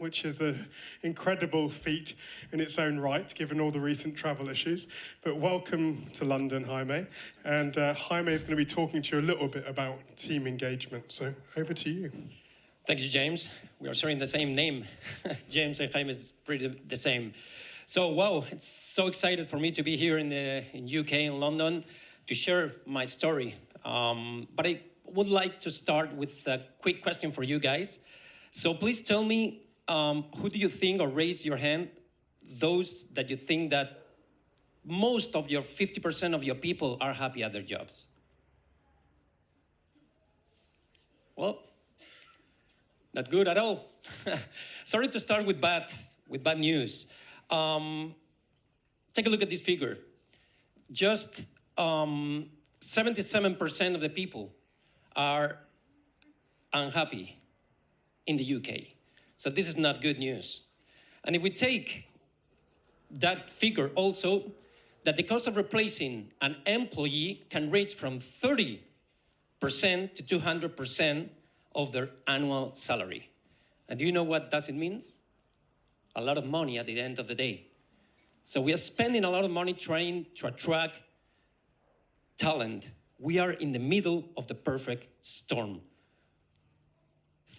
which is an incredible feat in its own right, given all the recent travel issues. But welcome to London, Jaime. And Jaime is going to be talking to you a little bit about team engagement. So over to you. Thank you, James. We are sharing the same name. James and Jaime is pretty the same. So, wow, it's so excited for me to be here in UK, in London, to share my story. But I would like to start with a quick question for you guys. So please tell me, who do you think, or raise your hand, those that you think that most of your 50% of your people are happy at their jobs? Well, not good at all. Sorry to start with bad news. Take a look at this figure. Just 77% of the people are unhappy in the UK. So this is not good news. And if we take that figure also, that the cost of replacing an employee can range from 30% to 200% of their annual salary. And do you know what does it means? A lot of money at the end of the day. So we are spending a lot of money trying to attract talent. We are in the middle of the perfect storm.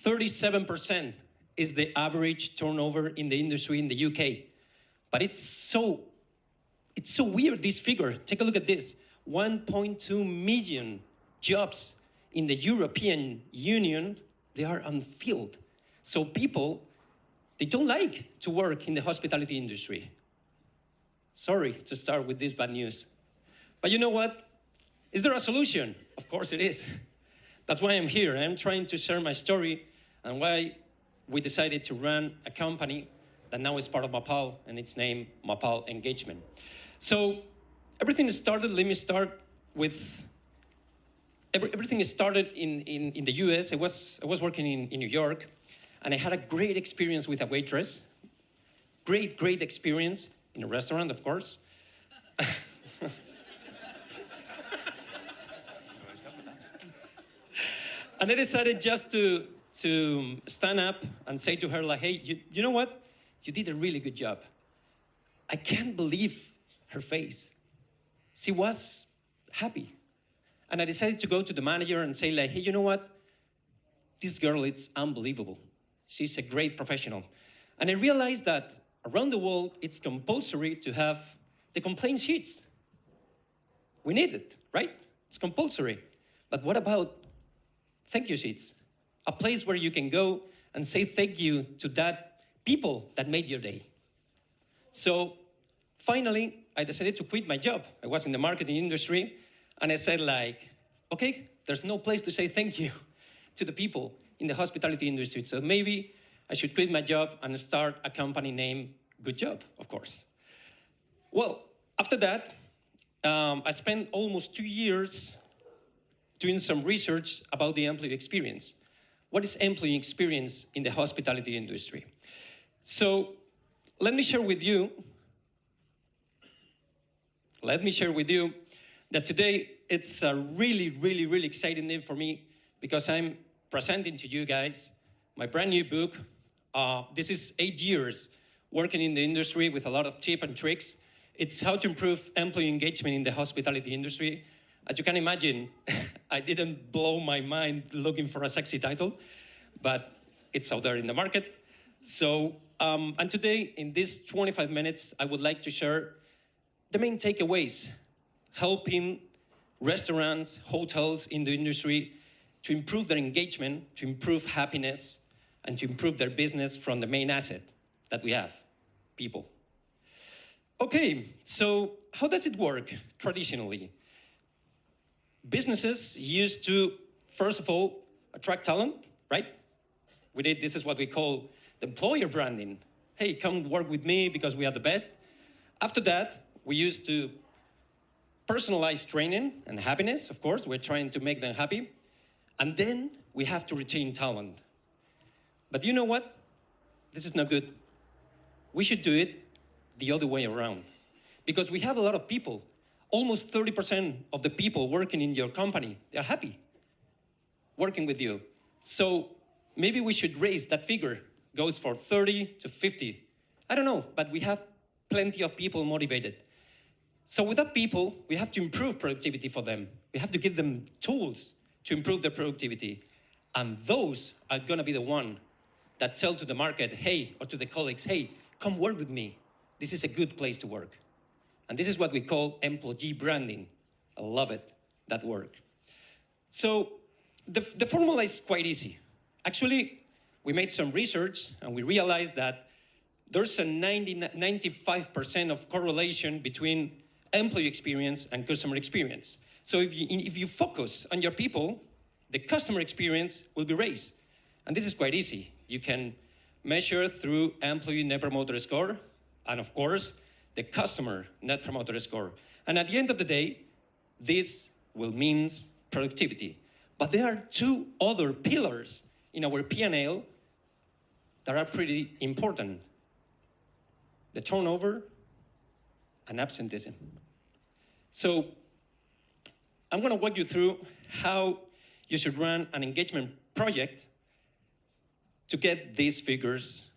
37% is the average turnover in the industry in the UK. But it's so weird, this figure. Take a look at this. 1.2 million jobs in the European Union, they are unfilled. So people, they don't like to work in the hospitality industry. Sorry to start with this bad news. But you know what? Is there a solution? Of course it is. That's why I'm here. I'm trying to share my story and why we decided to run a company that now is part of MAPAL, and it's named MAPAL Engagement. So everything started, let me start with, everything started in the US. I was working in New York, and I had a great experience with a waitress. Great experience in a restaurant, of course. And I decided just to stand up and say to her, like, hey, you know what? You did a really good job. I can't believe her face. She was happy. And I decided to go to the manager and say, like, hey, you know what? This girl is unbelievable. She's a great professional. And I realized that around the world, it's compulsory to have the complaint sheets. We need it, right? It's compulsory. But what about thank you sheets? A place where you can go and say thank you to that people that made your day. So finally, I decided to quit my job. I was in the marketing industry, and I said, like, okay, there's no place to say thank you to the people in the hospitality industry. So maybe I should quit my job and start a company named Good Job, of course. Well, after that, I spent almost 2 years doing some research about the employee experience. What is employee experience in the hospitality industry? So let me share with you that today it's a really exciting day for me, because I'm presenting to you guys my brand new book. This is 8 years working in the industry with a lot of tips and tricks. It's how to improve employee engagement in the hospitality industry. As you can imagine, I didn't blow my mind looking for a sexy title, but it's out there in the market. So, and today, in these 25 minutes, I would like to share the main takeaways, helping restaurants, hotels in the industry to improve their engagement, to improve happiness, and to improve their business from the main asset that we have, people. Okay, so how does it work traditionally? Businesses used to, first of all, attract talent, right? This is what we call the employer branding. Hey, come work with me because we are the best. After that, we used to personalize training and happiness, of course. We're trying to make them happy. And then we have to retain talent. But you know what? This is not good. We should do it the other way around. Because we have a lot of people. Almost 30% of the people working in your company, they're happy working with you. So maybe we should raise that figure goes for 30 to 50. I don't know, but we have plenty of people motivated. So with that people, we have to improve productivity for them. We have to give them tools to improve their productivity. And those are gonna be the one that tell to the market, hey, or to the colleagues, hey, come work with me. This is a good place to work. And this is what we call employee branding. I love it, that word. So the formula is quite easy. Actually, we made some research and we realized that there's a 95% of correlation between employee experience and customer experience. So if you focus on your people, the customer experience will be raised. And this is quite easy. You can measure through employee Net Promoter Score, and of course, the customer Net Promoter Score. And at the end of the day, this will mean productivity. But there are two other pillars in our P&L that are pretty important. The turnover and absenteeism. So I'm gonna walk you through how you should run an engagement project to get these figures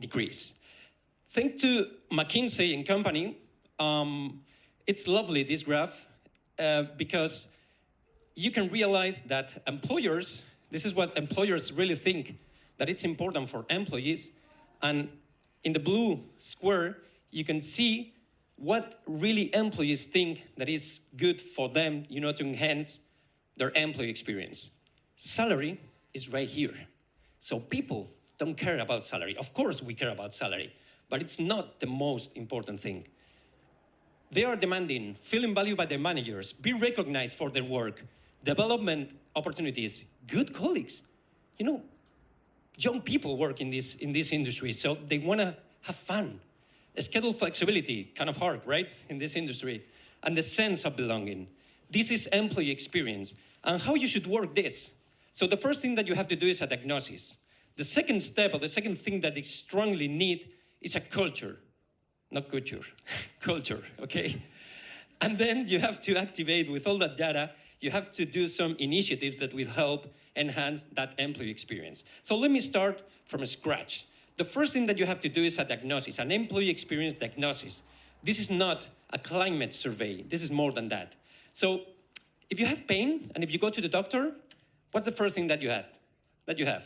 decrease. Think to McKinsey and Company. It's lovely, this graph, because you can realize that employers, this is what employers really think, that it's important for employees. And in the blue square, you can see what really employees think that is good for them, to enhance their employee experience. Salary is right here. So people don't care about salary. Of course we care about salary, but it's not the most important thing. They are demanding, feeling valued by their managers, be recognized for their work, development opportunities, good colleagues. Young people work in this industry, so they want to have fun. Schedule flexibility, kind of hard, right, in this industry, and the sense of belonging. This is employee experience, and how you should work this. So the first thing that you have to do is a diagnosis. The second step, or the second thing that they strongly need, is a culture. Not culture, culture, okay? And then you have to activate, with all that data, you have to do some initiatives that will help enhance that employee experience. So let me start from scratch. The first thing that you have to do is a diagnosis, an employee experience diagnosis. This is not a climate survey. This is more than that. So if you have pain, and if you go to the doctor, what's the first thing that you have?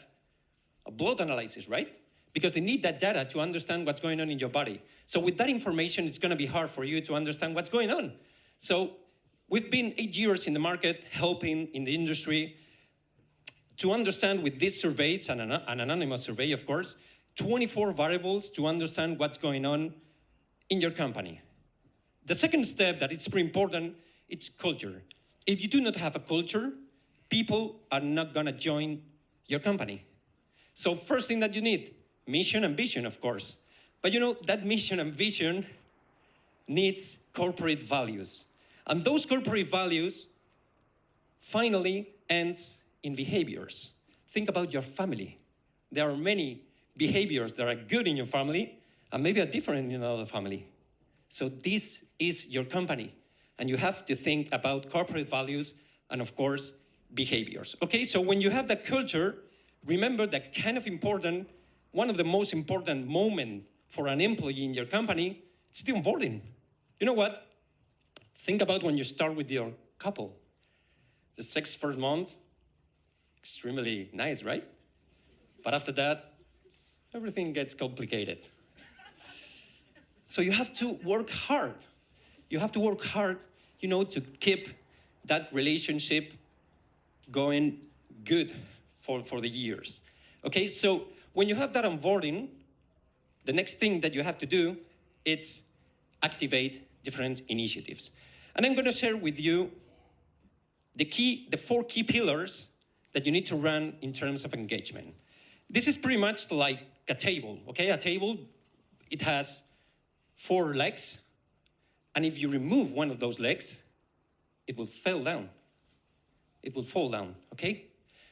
A blood analysis, right? Because they need that data to understand what's going on in your body. So with that information, it's gonna be hard for you to understand what's going on. So we've been 8 years in the market, helping in the industry to understand with these surveys, and an anonymous survey, of course, 24 variables to understand what's going on in your company. The second step that is pretty important, it's culture. If you do not have a culture, people are not gonna join your company. So first thing that you need, mission and vision, of course. But that mission and vision needs corporate values. And those corporate values finally ends in behaviors. Think about your family. There are many behaviors that are good in your family and maybe are different in another family. So this is your company. And you have to think about corporate values and, of course, behaviors. Okay, so when you have that culture, remember that kind of important, one of the most important moments for an employee in your company, it's the onboarding. You know what? Think about when you start with your couple. The 6 first month, extremely nice, right? But after that, everything gets complicated. So you have to work hard. You have to work hard, to keep that relationship going good for the years. Okay, so when you have that onboarding, the next thing that you have to do is activate different initiatives. And I'm going to share with you the 4 key pillars that you need to run in terms of engagement. This is pretty much like a table, okay? A table, it has 4 legs, and if you remove one of those legs, it will fall down. It will fall down, okay?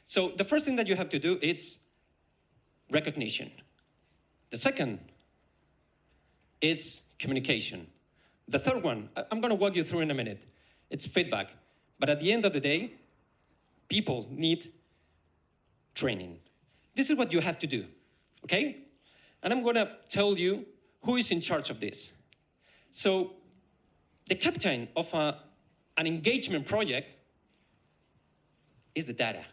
So the first thing that you have to do is recognition. The second is communication. The third one, I'm gonna walk you through in a minute. It's feedback. But at the end of the day, people need training. This is what you have to do. okay? And I'm gonna tell you who is in charge of this. So the captain of an engagement project is the data.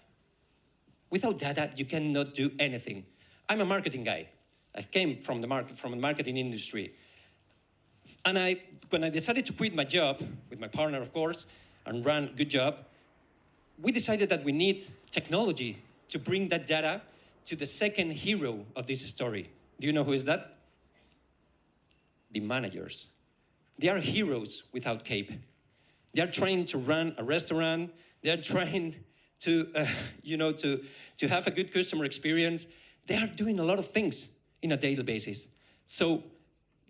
Without data, you cannot do anything. I'm a marketing guy. I came from the marketing industry. And when I decided to quit my job, with my partner, of course, and run a good job, we decided that we need technology to bring that data to the second hero of this story. Do you know who is that? The managers. They are heroes without cape. They are trying to run a restaurant. They are trying to, to have a good customer experience. They are doing a lot of things in a daily basis. So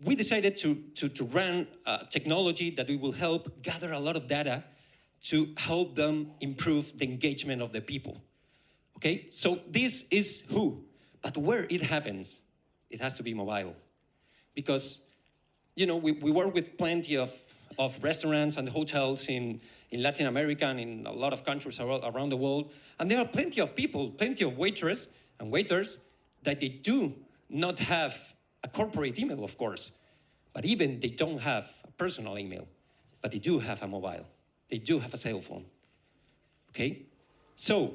we decided to run technology that we will help gather a lot of data to help them improve the engagement of the people. Okay, so this is who, but where it happens, it has to be mobile. Because, we work with plenty of restaurants and hotels in Latin America and in a lot of countries around the world. And there are plenty of people, plenty of waitresses and waiters that they do not have a corporate email, of course, but even they don't have a personal email, but they do have a mobile. They do have a cell phone, okay? So,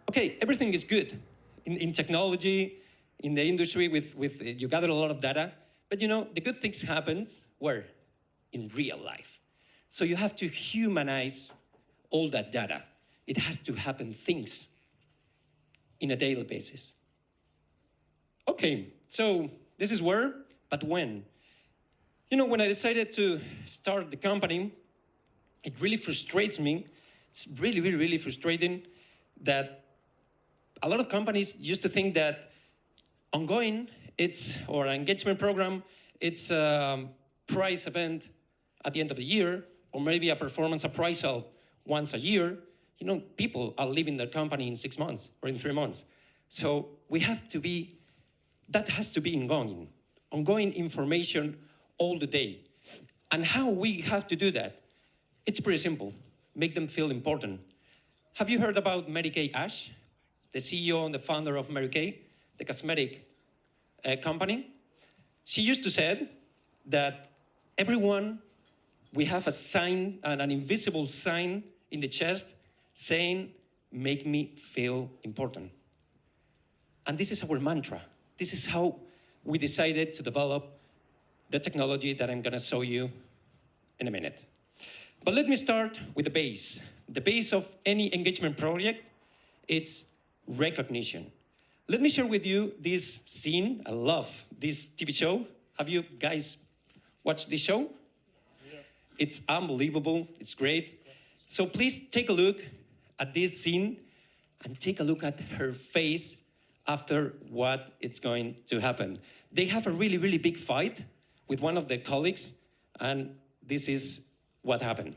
okay, everything is good in technology, in the industry with you gather a lot of data, but the good things happens where? In real life. So you have to humanize all that data. It has to happen things in a daily basis. Okay, so this is where, but when? When I decided to start the company, it really frustrates me. It's really, really, really frustrating that a lot of companies used to think that ongoing, or an engagement program, it's a prize event at the end of the year, or maybe a performance appraisal once a year. People are leaving their company in 6 months or in 3 months. So that has to be ongoing information all the day. And how we have to do that? It's pretty simple. Make them feel important. Have you heard about Mary Kay Ash, the CEO and the founder of Mary Kay, the cosmetic company? She used to say that everyone, we have a sign, an invisible sign in the chest saying, make me feel important. And this is our mantra. This is how we decided to develop the technology that I'm gonna show you in a minute. But let me start with the base. The base of any engagement project, it's recognition. Let me share with you this scene. I love this TV show. Have you guys watched this show? Yeah. It's unbelievable. It's great. So please take a look at this scene and take a look at her face after what it's going to happen. They have a really, really big fight with one of their colleagues, and this is what happened.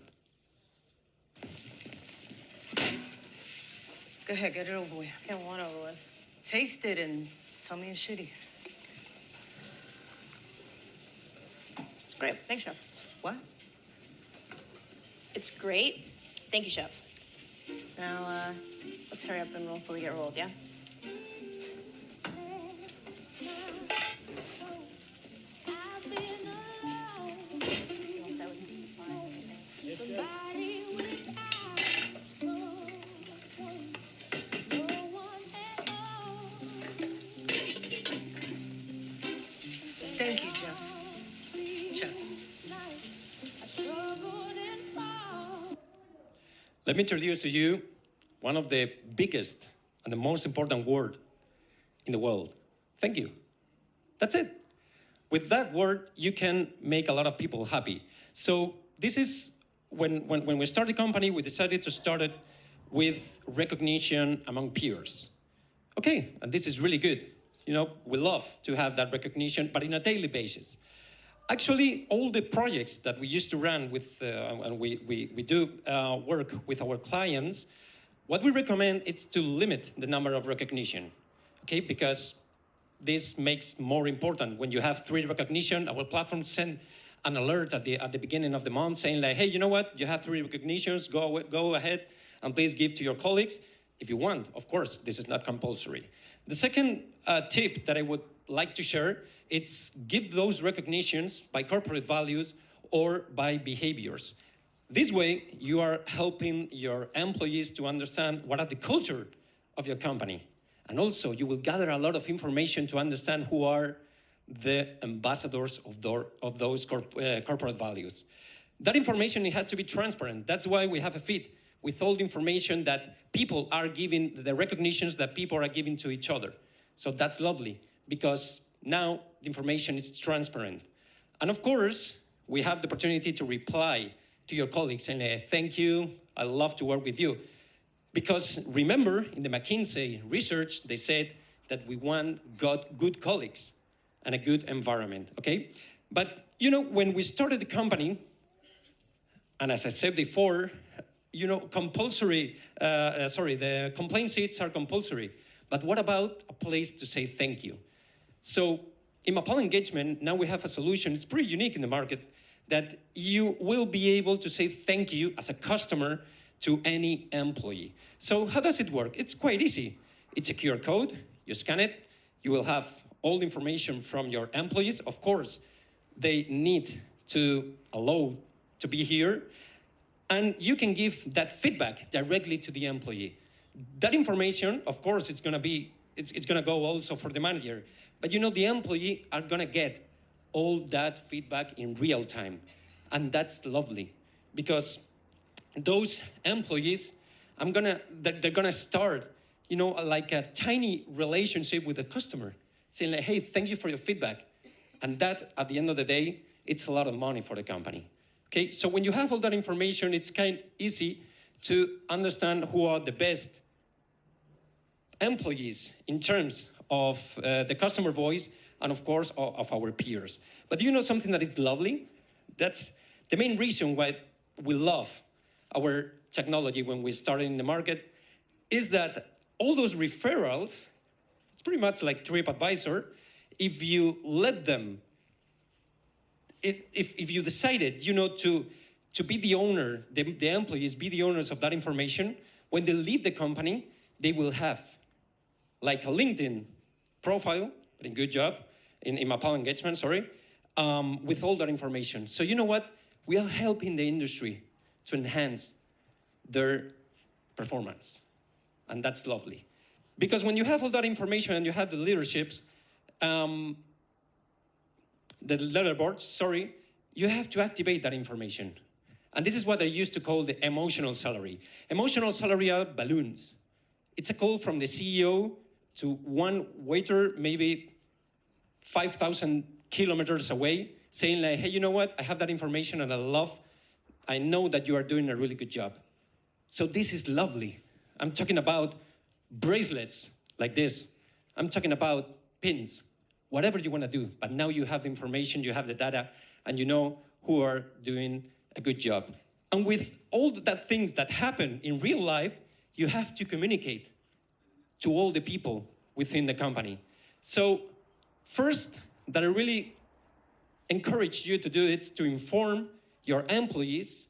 Go ahead, get it over with. I don't want it over with. Taste it and tell me it's shitty. It's great. Thanks, Chef. What? It's great. Thank you, Chef. Now, let's hurry up and roll before we get rolled, yeah? Thank you, Jeff. Chef. Let me introduce to you one of the biggest and the most important word in the world. Thank you. That's it. With that word, you can make a lot of people happy. So this is, when we started the company, we decided to start it with recognition among peers. Okay, and this is really good. We love to have that recognition, but in a daily basis. Actually, all the projects that we used to run with, and we do work with our clients, what we recommend is to limit the number of recognition, okay? Because this makes more important. When you have 3 recognition, our platform send an alert at the beginning of the month saying like, hey, you know what? You have 3 recognitions, go ahead and please give to your colleagues if you want. Of course, this is not compulsory. The second tip that I would like to share, it's give those recognitions by corporate values or by behaviors. This way, you are helping your employees to understand what are the culture of your company. And also, you will gather a lot of information to understand who are the ambassadors of those corporate values. That information, it has to be transparent. That's why we have a feed with all the information that people are giving, the recognitions that people are giving to each other. So that's lovely, because now the information is transparent. And of course, we have the opportunity to reply to your colleagues saying, thank you, I love to work with you. Because remember, in the McKinsey research, they said that we want good colleagues and a good environment, okay? But, you know, when we started the company, and as I said before, you know, the complaint sheets are compulsory. But what about a place to say thank you? So in MAPAL Engagement, now we have a solution, it's pretty unique in the market, that you will be able to say thank you as a customer to any employee. So how does it work? It's quite easy. It's a QR code, you scan it, you will have all the information from your employees. Of course, they need to allow to be here, and you can give that feedback directly to the employee. That information, of course, it's gonna go also for the manager, but you know, the employee are gonna get all that feedback in real time. And that's lovely, because those employees, they're gonna start, you know, like a tiny relationship with the customer, saying like, hey, thank you for your feedback. And that, at the end of the day, it's a lot of money for the company. Okay, so when you have all that information, it's kind of easy to understand who are the best employees in terms of the customer voice and, of course, of our peers. But do you know something that is lovely? That's the main reason why we love our technology when we started in the market, is that all those referrals, it's pretty much like TripAdvisor. If you let them, if you decided, you know, to be the owner, the employees be the owners of that information, when they leave the company, they will have like a LinkedIn profile, but in good job, in MAPAL Engagement, sorry, with all that information. So you know what? We are helping the industry to enhance their performance. And that's lovely. Because when you have all that information and you have the leaderships, the letterboards, sorry, you have to activate that information. And this is what I used to call the emotional salary. Emotional salary are balloons. It's a call from the CEO to one waiter, maybe 5,000 kilometers away, saying like, hey, you know what? I have that information and I know that you are doing a really good job. So this is lovely. I'm talking about bracelets like this. I'm talking about pins, whatever you want to do. But now you have the information, you have the data, and you know who are doing a good job. And with all that things that happen in real life, you have to communicate to all the people within the company. So first, that I really encourage you to do is to inform your employees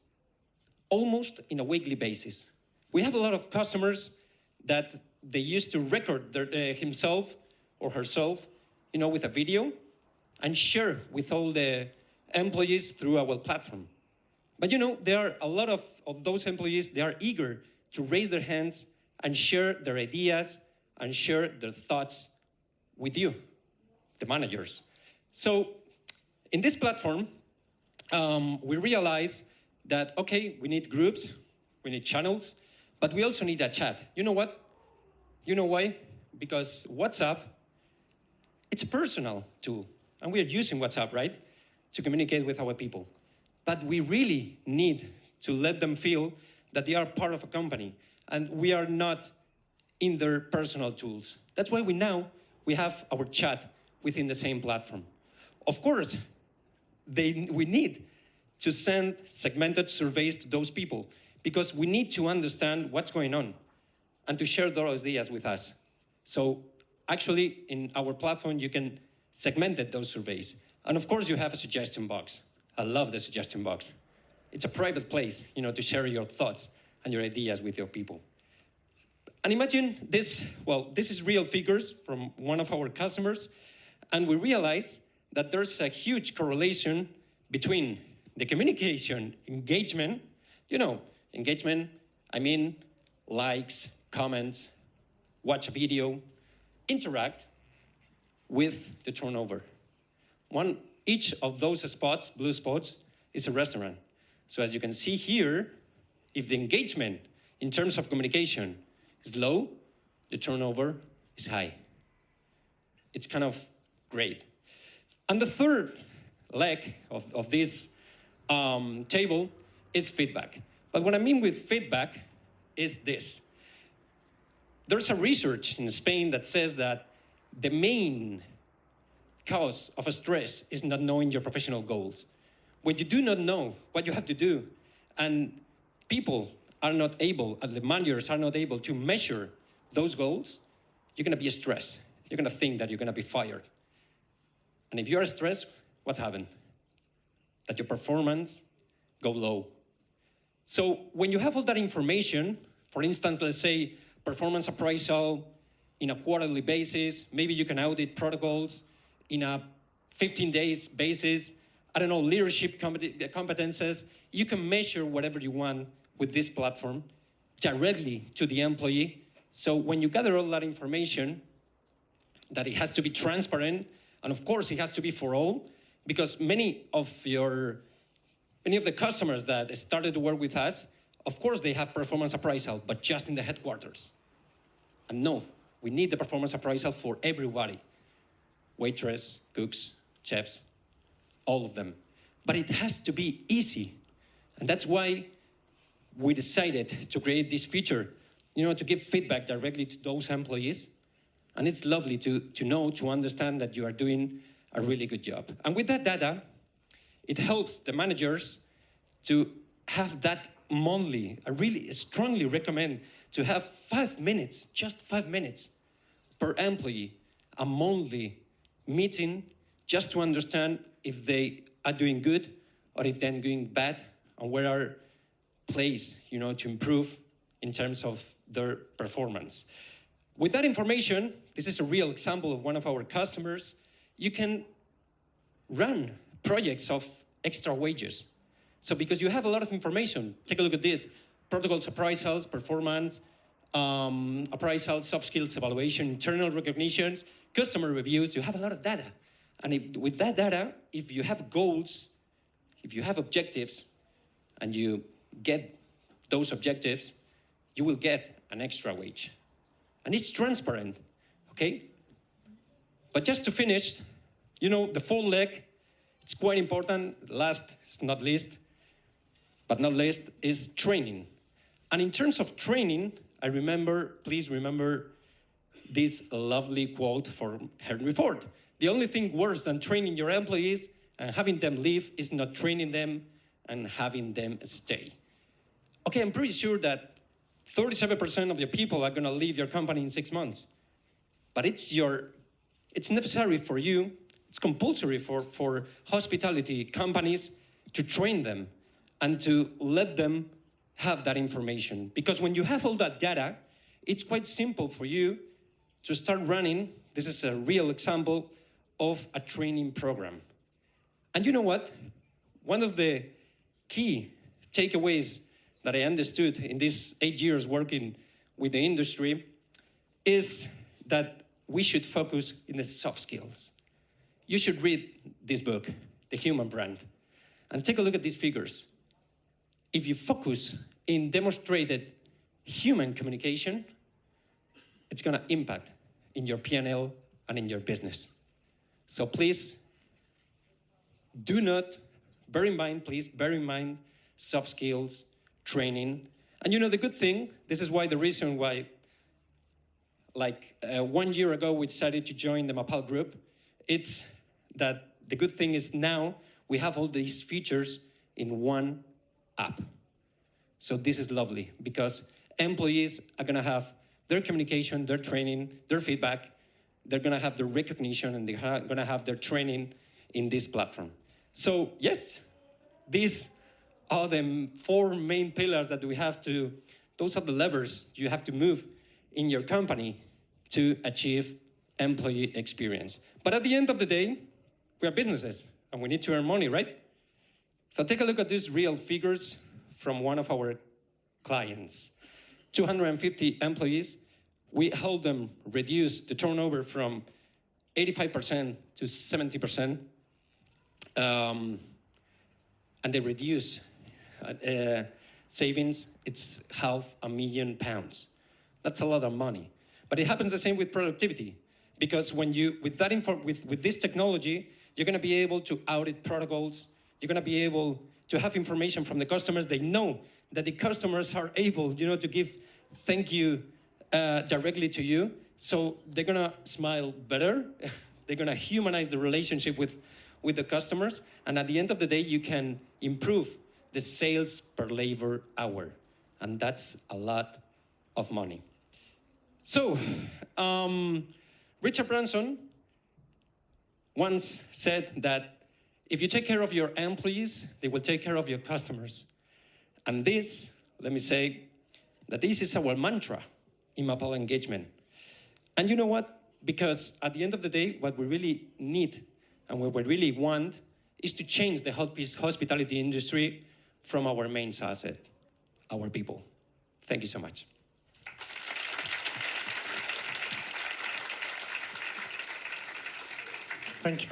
almost in a weekly basis. We have a lot of customers that they used to record himself or herself, you know, with a video and share with all the employees through our platform. But you know, there are a lot of those employees, they are eager to raise their hands and share their ideas and share their thoughts with you, the managers. So in this platform, we realize that, okay, we need groups, we need channels, but we also need a chat. You know what? You know why? Because WhatsApp, it's a personal tool, and we are using WhatsApp, right, to communicate with our people. But we really need to let them feel that they are part of a company, and we are not in their personal tools. That's why we have our chat within the same platform. Of course, we need to send segmented surveys to those people because we need to understand what's going on and to share those ideas with us. So actually, in our platform, you can segment those surveys. And of course, you have a suggestion box. I love the suggestion box. It's a private place, you know, to share your thoughts and your ideas with your people. And imagine this, well, this is real figures from one of our customers, and we realize that there's a huge correlation between the communication, engagement, engagement, I mean likes, comments, watch a video, interact with the turnover. Each of those spots, blue spots, is a restaurant. So as you can see here, if the engagement in terms of communication is low, the turnover is high. It's kind of great. And the third leg of this table is feedback. But what I mean with feedback is this. There's a research in Spain that says that the main cause of stress is not knowing your professional goals. When you do not know what you have to do, and people are not able, and the managers are not able to measure those goals, you're gonna be stressed. You're gonna think that you're gonna be fired. And if you're stressed, what's happened? That your performance go low. So when you have all that information, for instance, let's say performance appraisal in a quarterly basis, maybe you can audit protocols in a 15 days basis, I don't know, leadership competences, you can measure whatever you want with this platform directly to the employee. So when you gather all that information, that it has to be transparent, and of course it has to be for all, because many of the customers that started to work with us, of course they have performance appraisal, but just in the headquarters. And no, we need the performance appraisal for everybody. Waitress, cooks, chefs, all of them. But it has to be easy. And that's why we decided to create this feature, to give feedback directly to those employees. And it's lovely to know, to understand that you are doing a really good job. And with that data, it helps the managers to have that monthly. I really strongly recommend to have 5 minutes, just 5 minutes per employee, a monthly meeting just to understand if they are doing good or if they're doing bad and where are places, to improve in terms of their performance. With that information, this is a real example of one of our customers, you can run projects of extra wages. So because you have a lot of information, take a look at this, protocols appraisals, performance, appraisals, soft skills evaluation, internal recognitions, customer reviews, you have a lot of data. And with that data, if you have goals, if you have objectives, and you get those objectives, you will get an extra wage. And it's transparent, okay? But just to finish, the fourth leg, it's quite important, last is not least, but not least, is training. And in terms of training, please remember this lovely quote from Henry Ford. The only thing worse than training your employees and having them leave is not training them and having them stay. Okay, I'm pretty sure that 37% of your people are gonna leave your company in 6 months. But it's necessary for you, it's compulsory for hospitality companies to train them and to let them have that information. Because when you have all that data, it's quite simple for you to start running. This is a real example of a training program. And you know what? One of the key takeaways that I understood in these 8 years working with the industry is that we should focus in the soft skills. You should read this book, The Human Brand, and take a look at these figures. If you focus in demonstrated human communication, it's gonna impact in your P&L and in your business. So please, bear in mind soft skills, training. And the good thing, this is why the reason why, 1 year ago, we decided to join the MAPAL group. It's that the good thing is now we have all these features in one app. So this is lovely because employees are gonna have their communication, their training, their feedback, they're gonna have their recognition, and they're gonna have their training in this platform. So yes, these are the 4 main pillars that we have to, those are the levers you have to move in your company to achieve employee experience. But at the end of the day, we are businesses and we need to earn money, right? So take a look at these real figures from one of our clients. 250 employees, we help them reduce the turnover from 85% to 70%, and they reduce savings, it's £500,000. That's a lot of money. But it happens the same with productivity, because when you, with this technology, you're going to be able to audit protocols. You're going to be able to have information from the customers. They know that the customers are able, to give thank you directly to you. So they're going to smile better. They're going to humanize the relationship with the customers. And at the end of the day, you can improve the sales per labor hour. And that's a lot of money. So, Richard Branson once said that if you take care of your employees, they will take care of your customers. And this, let me say, that this is our mantra in MAPAL engagement. And you know what? Because at the end of the day, what we really need and what we really want is to change the hospitality industry from our main asset, our people. Thank you so much. Thank you very